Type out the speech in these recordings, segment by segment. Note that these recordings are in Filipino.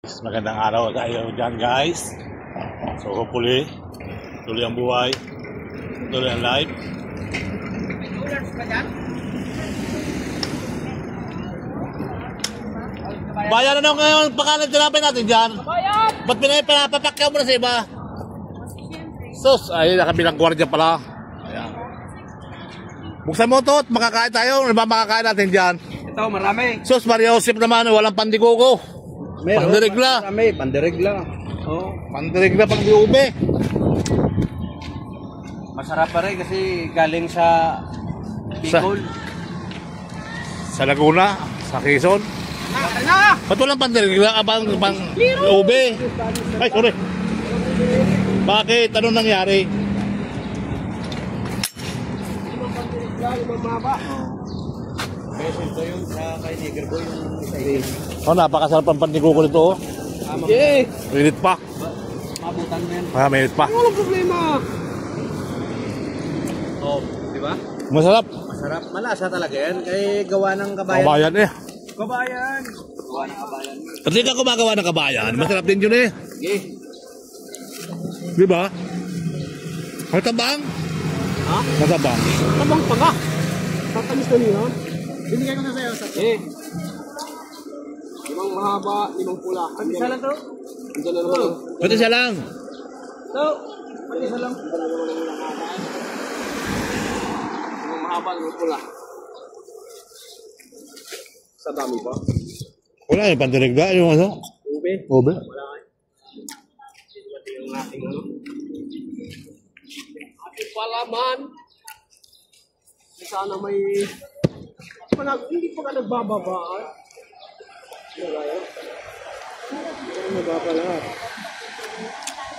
Magandang araw tayo dyan guys. So hopefully tuloy ang buhay, tuloy ang life. Bayan na ngayon pakanan tinapay natin dyan. Ba't pinapapakyaw mo na sa iba? Sus, ay nakabilang gwardiya pala. Ayan. Buksan mo to at makakain tayo. Ano ba makakain natin dyan? Ito marami. Sus, Maria Josep naman, walang pandigugo. Meron, pandirigla. marami, pandirigla. Oh. Pandirigla pang diube. Masarap pa rin kasi galing sa Bicol. Sa Laguna, sa Quezon. Ba't walang pandirigla? Pang diube. Ay, sorry. Bakit? Anong nangyari? Ito yung sa kay Nigger Boy yung isa. Oh, napakasarap ang pandigugo nito. Yeah. Mainit pa. Mabutan mo yan. Mainit pa. Walang problema. Oh, di ba? Masarap. Masarap. Malasa talaga yan. Kaya gawa ng kabayan. Kabayan eh. Kabayan. Gawa ng kabayan. Pati ka gumagawa ng kabayan, masarap din yun eh. Okay. Di ba? Matabang? Ha? Matabang. Tabang pa ka. Tatamis na niyo. Binigay ko na sa'yo sa limang mahaba, limang pula. Pati isa lang to? Ito na naman. Pati siya lang. So, pati isa lang. Ito na naman ang nakakain. Limang mahaba, limang pula. Sa dami pa? Wala yung pandirigla, yung ano? Ube? Ube. Wala kayo. Ito yung ating ano. Ating palaman. Sana may... Hindi pa ka nagbababa. Ano kaya? Ano nababala?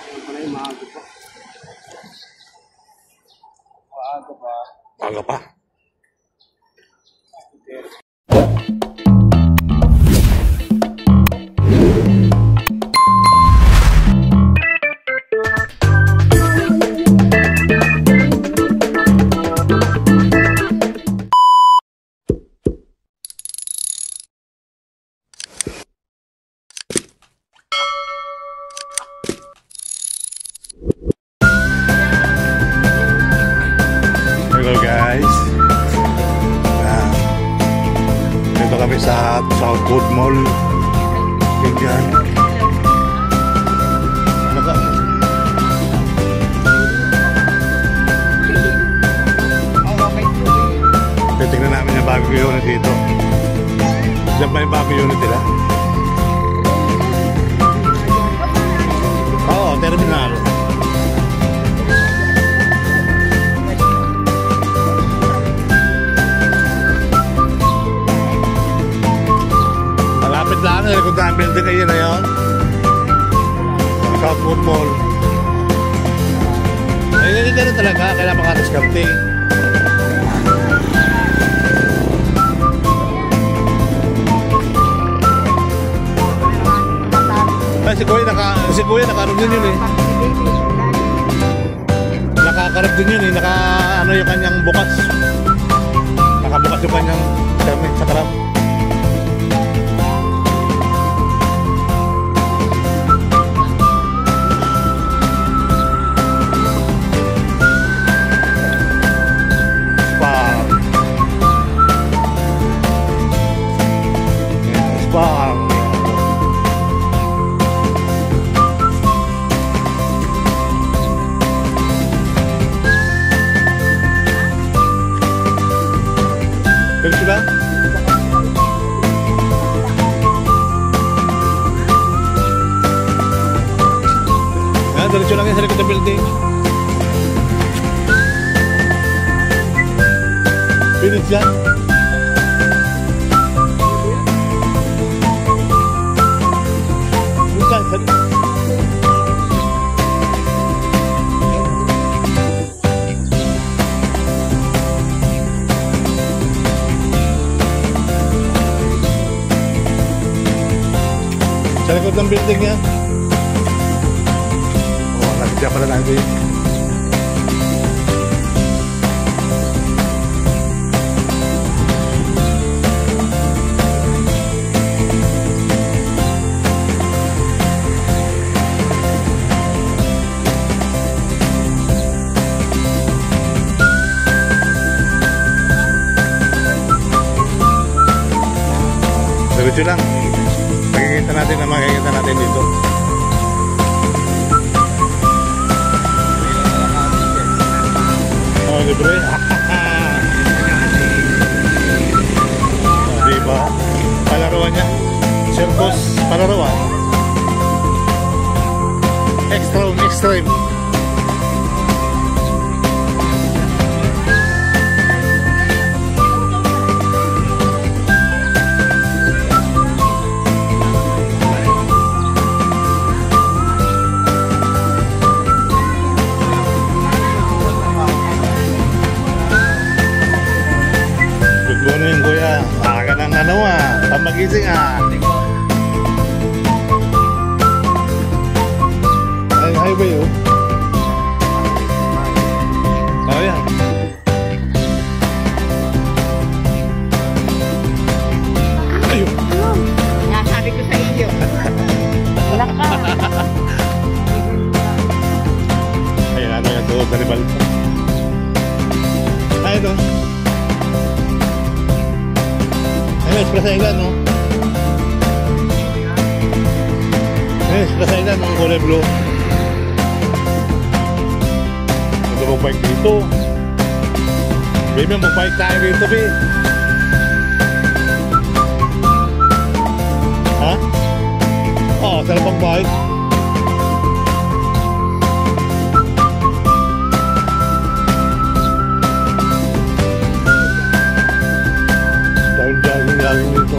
Ano pala yung maaga pa? Maaga pa. Aga pa. Hello guys. Dito kami sa Southwood Mall. Ganyan. Titignan namin yung bagong unit dito. Diyan pa yung bagong unit nila. Oo, terminal. Malapit lang, likod na ang building kayo na yun. Southwood Mall. Ay, ganito na talaga, kailangan makadiskarte. Ay, si Kuya nakaroon din yun eh. Nakakarap din yun eh, ano yung kanyang bukas. Nakabukas yung kanyang sa karap. Diretso lang? Diretso lang yan sa likod ng building. Pinit yan. Bukan, sali. Sa likod ng building yan. Oh, nagsiya pala natin. Diretso lang. Makikita natin na makikita natin dito. Oh, libre. Diba? Palaruan niya. Circus, palaruan. Extreme, extreme. Good morning, kuya. Aga ng ano pamagising Ay, highway Oh, yan. Ayun. Nasabi ko sa iyo. Wala ka. Ayun, ano yan doon sa rival. Ayun doon. Ayun, express island, no? Ayun, express island, no? Kulay blue. Mag-bike dito. Baby, mag-bike tayo dito, baby. Ha? Oo, sarap ang bike. Jogging dito.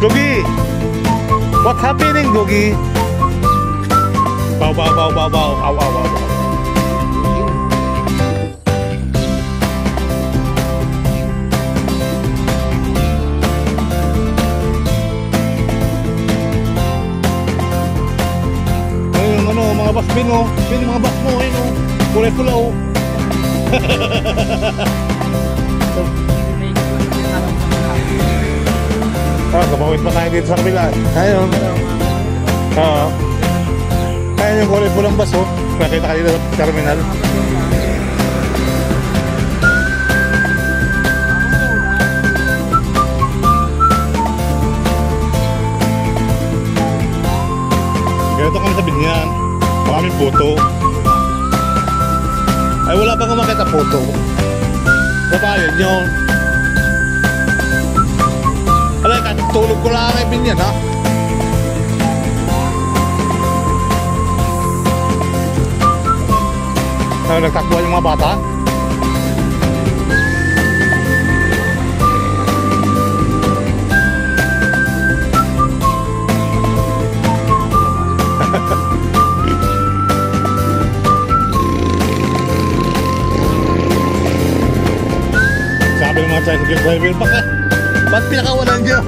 Gogi! What's happening, Gogi? Bow, bow, bow, bow, bow. Ow, ow, ow, ow. Ayun, ano, mga basbin, oh. Yung mga bas mo, ayun, oh. Kulay pula, oh. Kamawit pa tayo dito sa kabila. Ayun. Oo. Ayun yung kulay pulang bus, oh. Nakita ka dito sa terminal. Ganito kami sa Binyan. Maraming puto. Ay, wala bang umakita puto? Babayan yun. Alay, katulog ko lang ay Binyan, ha? Nagtakbuhan yung mga bata. Sabi ng mga tricycle driver, ba't pinakawalan niyo?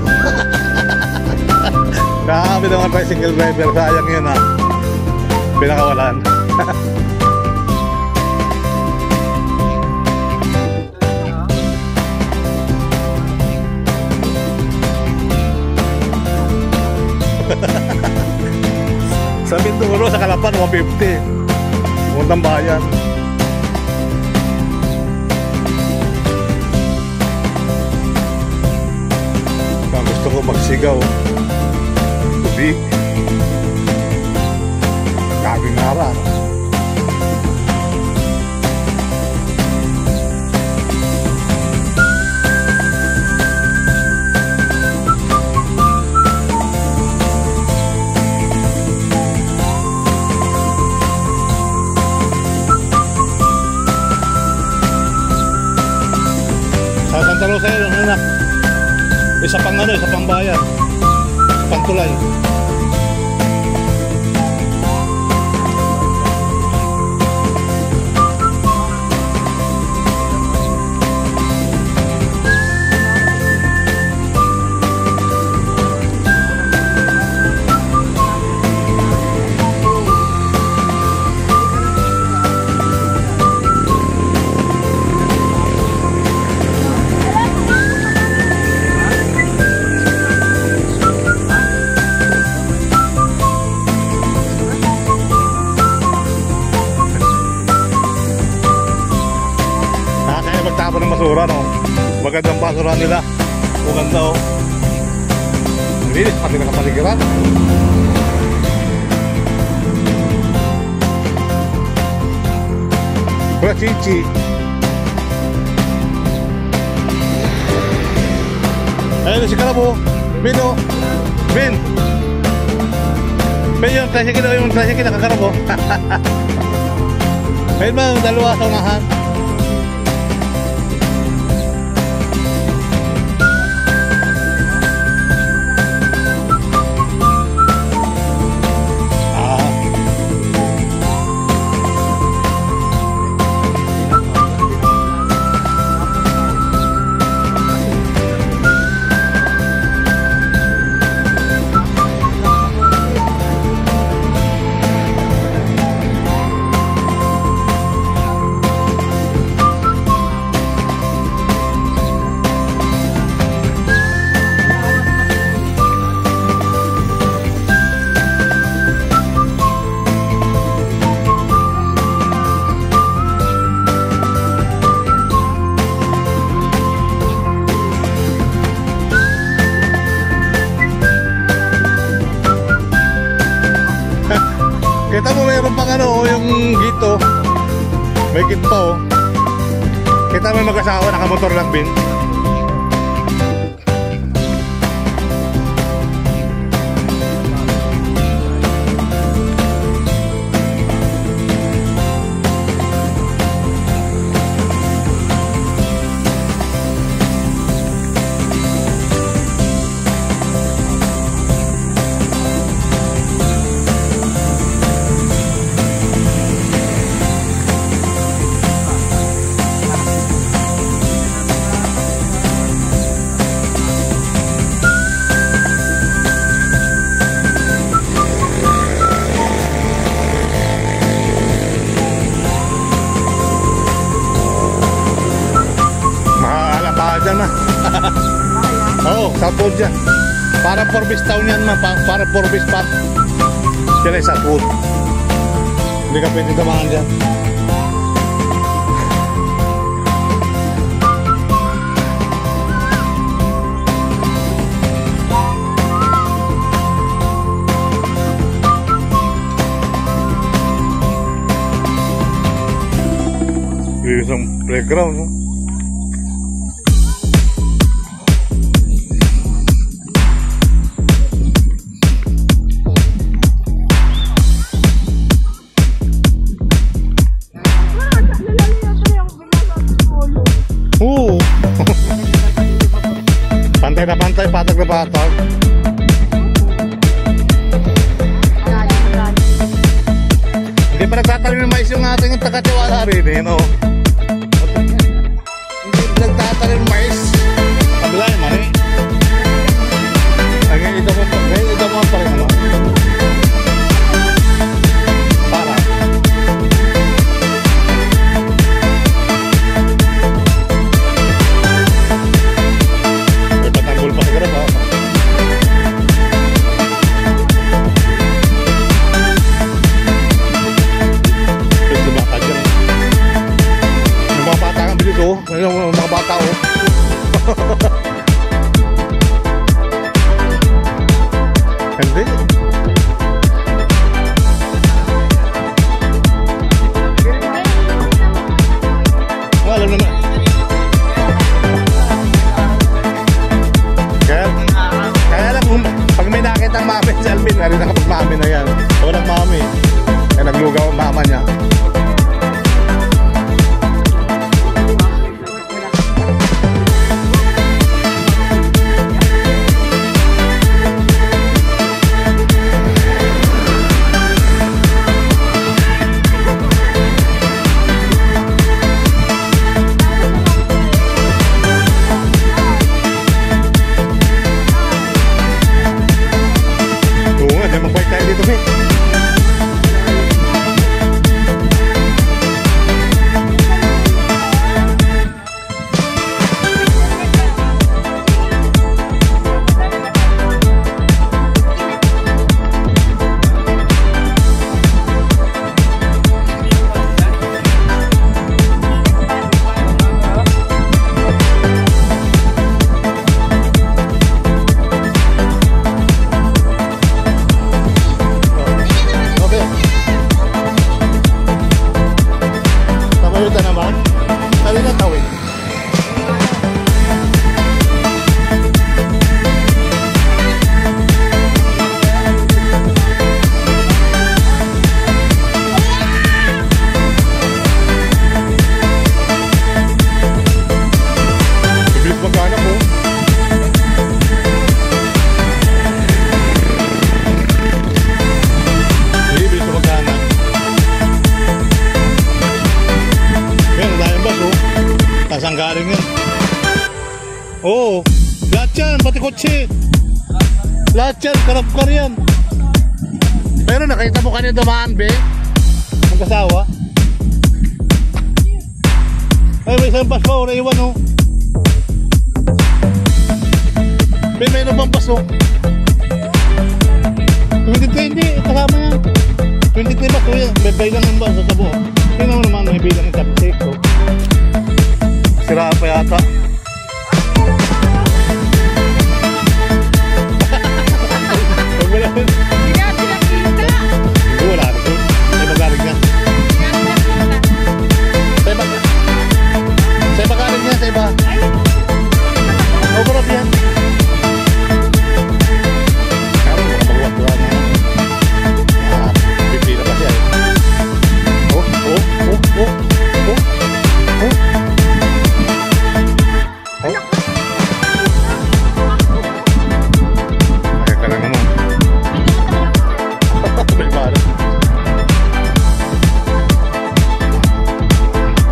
Sabi ng mga tricycle driver, sayang yun, ha? Pinakawalan. Sa Mindoro, sa Kalapan, 150. Puntang bayan. Kung gusto ko magsigaw, tubig, kaming araw. Sa Santa Rosa yun, anak. Isa pang ano, isa pang bayan. Isa pang tulay. magandang basurahan nila. Maganda oh. Linis pati nakapaligiran. Kuya Chichi. Ayun si Karabo. Bin oh. Bin. Bin yung tricycle nakakarabo. Ayun ba yung dalawa sa unahan? Kita mo mayroon pang ano, yung gito. May git pa oh. Kita mo yung mag-asawa, nakamotor lang bin. Oo, Southwood dyan. Parang Forbes Town yan man. Parang Forbes Park. Yan ay Southwood. Hindi ka pwede tamangan dyan. Isang playground, no? Pantay na pantay, patag na patag. Hindi pa nagtatalim ng mais yung ating taga-tiwala rin eh, no? Hindi nagtatalim ng mais. Kabila yung mani. Ay, ngayon ito mo pa rin naman. Para. Yung mga bata oh. Hindi. Alam naman. Kaya lang pag may nakita ang mami si Alvin, narin nakapag-mami na yan. Walang mami. Kaya naglugaw ang mama niya. kutsi. Lahat yan, karap-kar yan. Pero nakita mo kanina dumaan, be? Magkasawa. Ay, may isang bus pa, wala iwan, oh. Be, may ilang bus, oh. 23, hindi, kasama yan. 23 bus, oh, yan. May bilang ng bus sa sabo. Tingnan mo naman, may bilang yung tapos, oh. Siraan pa yata. Wala. Kaya pinakita. Hindi, wala na ito. May magaling niya. Kaya pinakita. Sa iba galing niya, sa iba. Overall yan. Kaya mo makapagwag na. Pipila pa siya. Oh, oh, oh, oh, oh, oh. Nakaka na naman. May pala.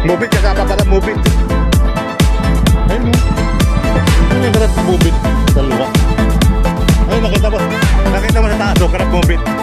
Mubit ka pa pala, mubit. Ayun mo. Ano yung karap mubit? Dalawa. Ayun, nakita mo sa taas, karap mubit.